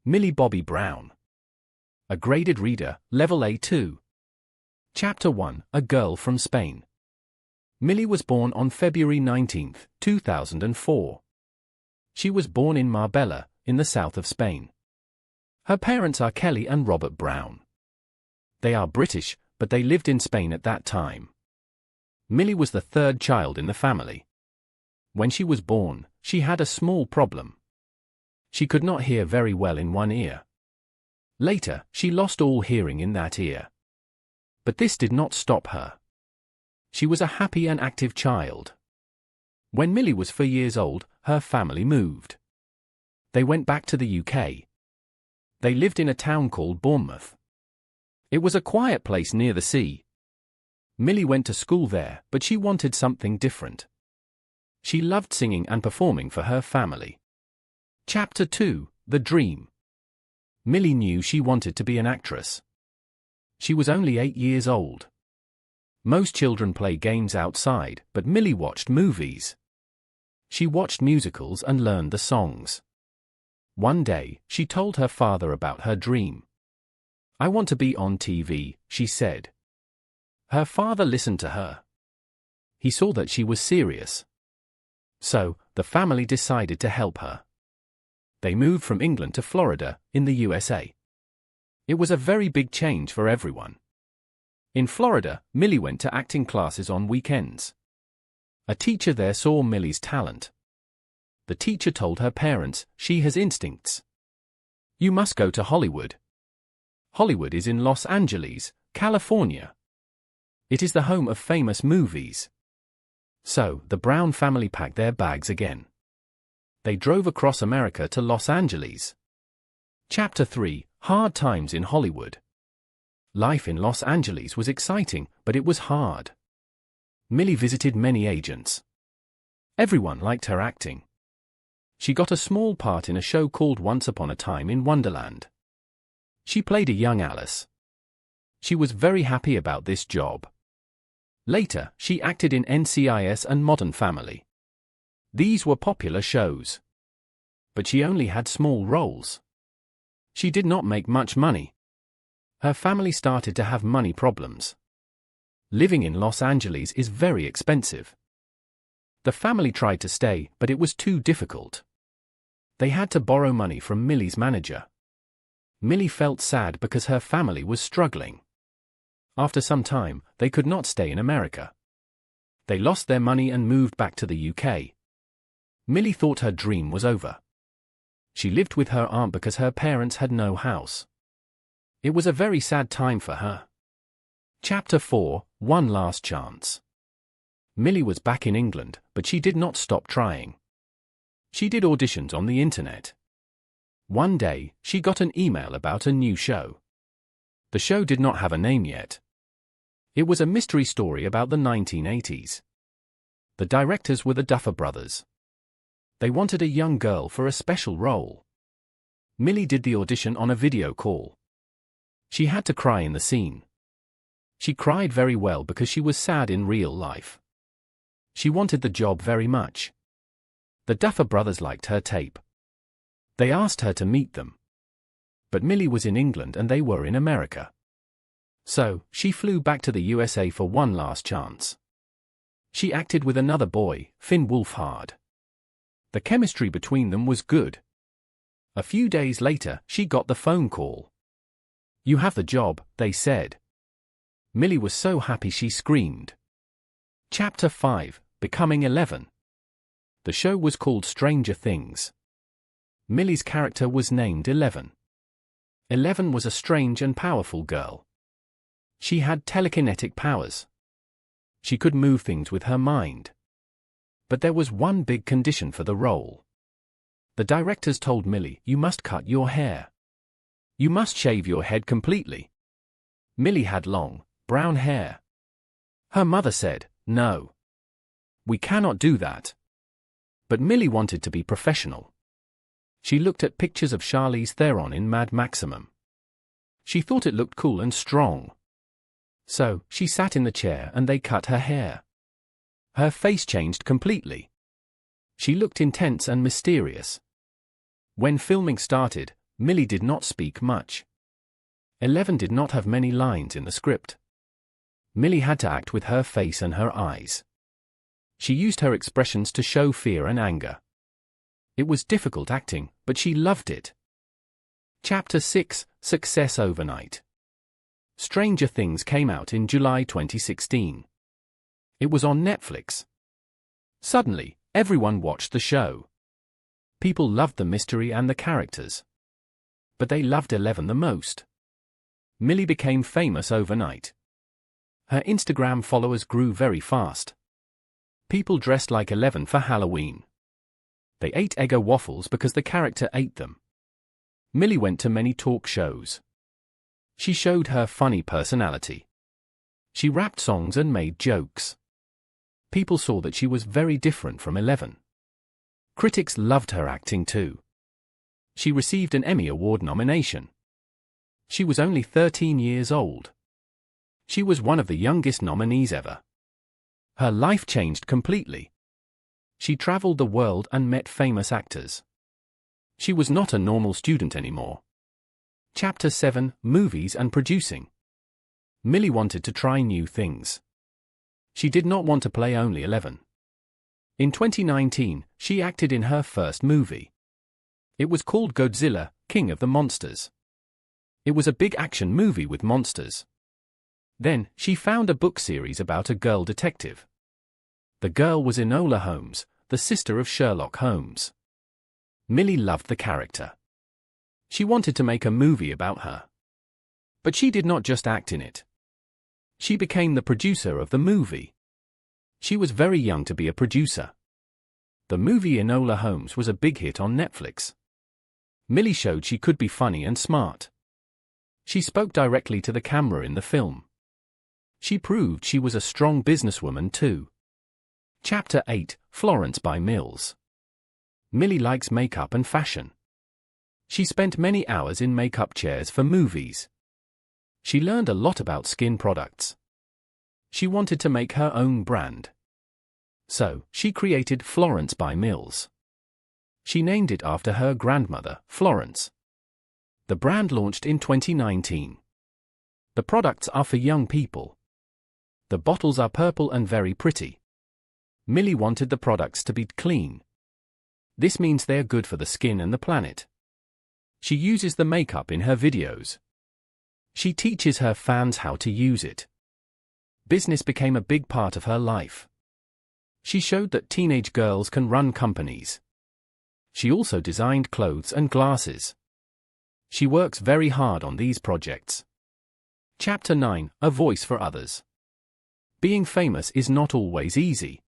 Millie Bobby Brown. A graded reader, level A2. Chapter 1, A Girl from Spain. Millie was born on February 19, 2004. She was born in Marbella, in the south of Spain. Her parents are Kelly and Robert Brown. They are British, but they lived in Spain at that time. Millie was the third child in the family. When she was born, she had a small problem. She could not hear very well in one ear. Later, she lost all hearing in that ear. But this did not stop her. She was a happy and active child. When Millie was 4 years old, her family moved. They went back to the UK. They lived in a town called Bournemouth. It was a quiet place near the sea. Millie went to school there, but she wanted something different. She loved singing and performing for her family. Chapter 2, The Dream. Millie knew she wanted to be an actress. She was only 8 years old. Most children play games outside, but Millie watched movies. She watched musicals and learned the songs. One day, she told her father about her dream. "I want to be on TV," she said. Her father listened to her. He saw that she was serious. So, the family decided to help her. They moved from England to Florida, in the USA. It was a very big change for everyone. In Florida, Millie went to acting classes on weekends. A teacher there saw Millie's talent. The teacher told her parents, "She has instincts. You must go to Hollywood." Hollywood is in Los Angeles, California. It is the home of famous movies. So, the Brown family packed their bags again. They drove across America to Los Angeles. Chapter 3, Hard Times in Hollywood. Life in Los Angeles was exciting, but it was hard. Millie visited many agents. Everyone liked her acting. She got a small part in a show called Once Upon a Time in Wonderland. She played a young Alice. She was very happy about this job. Later, she acted in NCIS and Modern Family. These were popular shows. But she only had small roles. She did not make much money. Her family started to have money problems. Living in Los Angeles is very expensive. The family tried to stay, but it was too difficult. They had to borrow money from Millie's manager. Millie felt sad because her family was struggling. After some time, they could not stay in America. They lost their money and moved back to the UK. Millie thought her dream was over. She lived with her aunt because her parents had no house. It was a very sad time for her. Chapter 4, One Last Chance. Millie was back in England, but she did not stop trying. She did auditions on the internet. One day, she got an email about a new show. The show did not have a name yet. It was a mystery story about the 1980s. The directors were the Duffer Brothers. They wanted a young girl for a special role. Millie did the audition on a video call. She had to cry in the scene. She cried very well because she was sad in real life. She wanted the job very much. The Duffer Brothers liked her tape. They asked her to meet them. But Millie was in England and they were in America. So, she flew back to the USA for one last chance. She acted with another boy, Finn Wolfhard. The chemistry between them was good. A few days later, she got the phone call. "You have the job," they said. Millie was so happy she screamed. Chapter 5, Becoming 11. The show was called Stranger Things. Millie's character was named 11. 11 was a strange and powerful girl. She had telekinetic powers. She could move things with her mind. But there was one big condition for the role. The directors told Millie, "You must cut your hair. You must shave your head completely." Millie had long, brown hair. Her mother said, "No. We cannot do that." But Millie wanted to be professional. She looked at pictures of Charlize Theron in Mad Maximum. She thought it looked cool and strong. So, she sat in the chair and they cut her hair. Her face changed completely. She looked intense and mysterious. When filming started, Millie did not speak much. 11 did not have many lines in the script. Millie had to act with her face and her eyes. She used her expressions to show fear and anger. It was difficult acting, but she loved it. Chapter 6: Success Overnight. Stranger Things came out in July 2016. It was on Netflix. Suddenly, everyone watched the show. People loved the mystery and the characters. But they loved 11 the most. Millie became famous overnight. Her Instagram followers grew very fast. People dressed like 11 for Halloween. They ate Eggo waffles because the character ate them. Millie went to many talk shows. She showed her funny personality. She rapped songs and made jokes. People saw that she was very different from 11. Critics loved her acting too. She received an Emmy Award nomination. She was only 13 years old. She was one of the youngest nominees ever. Her life changed completely. She traveled the world and met famous actors. She was not a normal student anymore. Chapter 7: Movies and Producing. Millie wanted to try new things. She did not want to play only 11. In 2019, she acted in her first movie. It was called Godzilla, King of the Monsters. It was a big action movie with monsters. Then, she found a book series about a girl detective. The girl was Enola Holmes, the sister of Sherlock Holmes. Millie loved the character. She wanted to make a movie about her. But she did not just act in it. She became the producer of the movie. She was very young to be a producer. The movie Enola Holmes was a big hit on Netflix. Millie showed she could be funny and smart. She spoke directly to the camera in the film. She proved she was a strong businesswoman too. Chapter 8: Florence by Mills. Millie likes makeup and fashion. She spent many hours in makeup chairs for movies. She learned a lot about skin products. She wanted to make her own brand. So, she created Florence by Mills. She named it after her grandmother, Florence. The brand launched in 2019. The products are for young people. The bottles are purple and very pretty. Millie wanted the products to be clean. This means they are good for the skin and the planet. She uses the makeup in her videos. She teaches her fans how to use it. Business became a big part of her life. She showed that teenage girls can run companies. She also designed clothes and glasses. She works very hard on these projects. Chapter 9: A Voice for Others. Being famous is not always easy.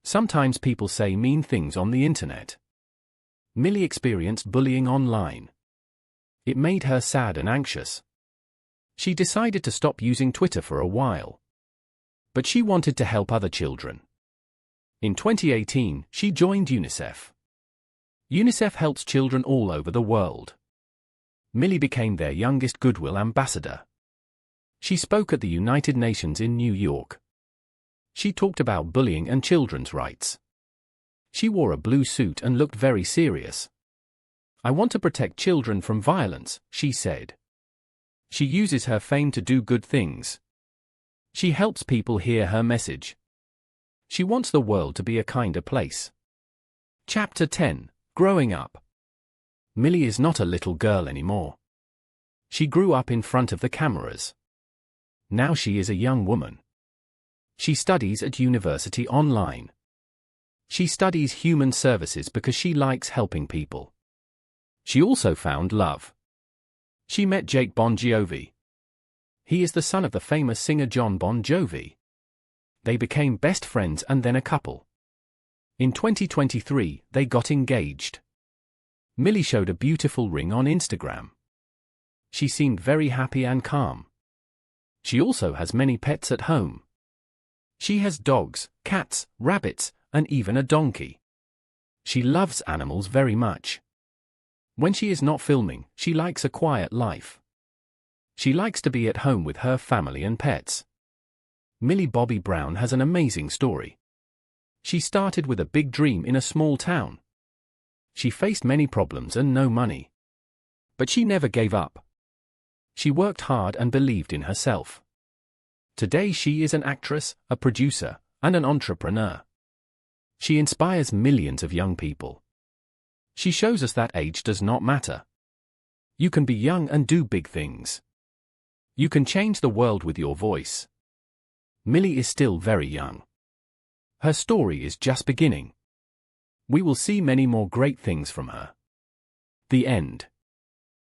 Sometimes people say mean things on the internet. Millie experienced bullying online. It made her sad and anxious. She decided to stop using Twitter for a while. But she wanted to help other children. In 2018, she joined UNICEF. UNICEF helps children all over the world. Millie became their youngest Goodwill ambassador. She spoke at the United Nations in New York. She talked about bullying and children's rights. She wore a blue suit and looked very serious. "I want to protect children from violence," she said. She uses her fame to do good things. She helps people hear her message. She wants the world to be a kinder place. Chapter 10: Growing Up. Millie is not a little girl anymore. She grew up in front of the cameras. Now she is a young woman. She studies at university online. She studies human services because she likes helping people. She also found love. She met Jake Bon Jovi. He is the son of the famous singer John Bon Jovi. They became best friends and then a couple. In 2023, they got engaged. Millie showed a beautiful ring on Instagram. She seemed very happy and calm. She also has many pets at home. She has dogs, cats, rabbits, and even a donkey. She loves animals very much. When she is not filming, she likes a quiet life. She likes to be at home with her family and pets. Millie Bobby Brown has an amazing story. She started with a big dream in a small town. She faced many problems and no money. But she never gave up. She worked hard and believed in herself. Today she is an actress, a producer, and an entrepreneur. She inspires millions of young people. She shows us that age does not matter. You can be young and do big things. You can change the world with your voice. Millie is still very young. Her story is just beginning. We will see many more great things from her. The end.